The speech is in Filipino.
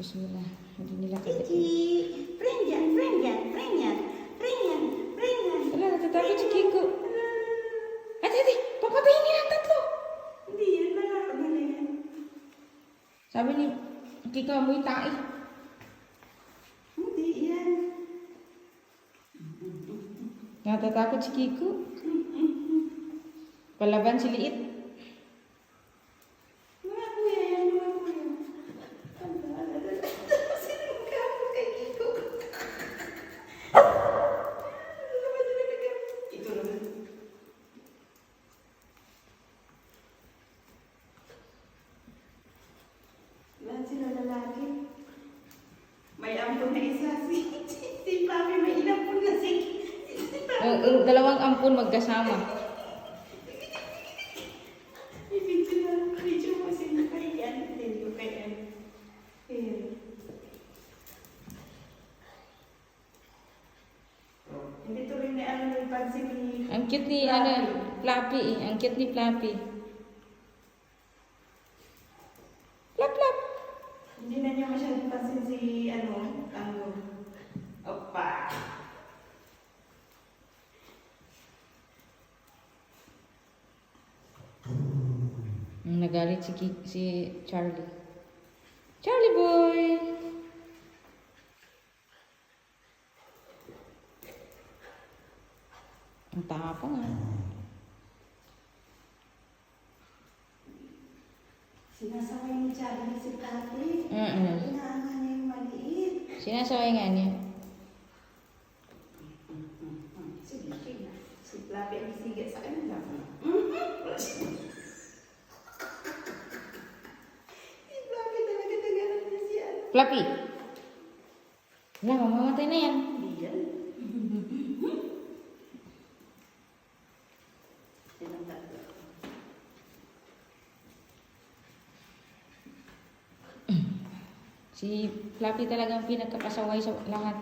Gusto nila. Hindi nila Kiki, kadit. friend yan, friend yan, friend yan, friend yan, friend yan. Wala, natatakot si Kiko. Ate, papatayin niya ang tatlo. Hindi yan, nalaro nila yan. Sabi ni Kiko, amoy tae. Hindi yan. Natatakot si Kiko. Palaban si Liit. Mga kuya yan, mga kuya. Sino ka po kay Kiko? Ito naman. Lahat sila lalaki. May ampun na isa si Papi, may inampun na si Papi. Ang dalawang ampun magkasama. Video mo sila kay Yan. Thank you kay Yan. Ayan. Hindi tuloy na ano yung pansin ni... Ang cute ni Flappy eh. Ang cute ni Flappy. Flap. Hindi na niya masyadong pansin si Opa. Nagalit si Charlie. Charlie boy! Ang tapang ah. Sinasaway ni Charlie si Papi. Mm-mm. Inaangan niya yung maliit. Sinasaway nga niya. Sige. Si Papi ang sigat sa kanila. Si Papi talaga nagalan niya si ano. Flappy! Wala, mamamatay na yan. Hindi yan. Silang tatlo. Si Flappy talagang pinagkapasaway sa lahat.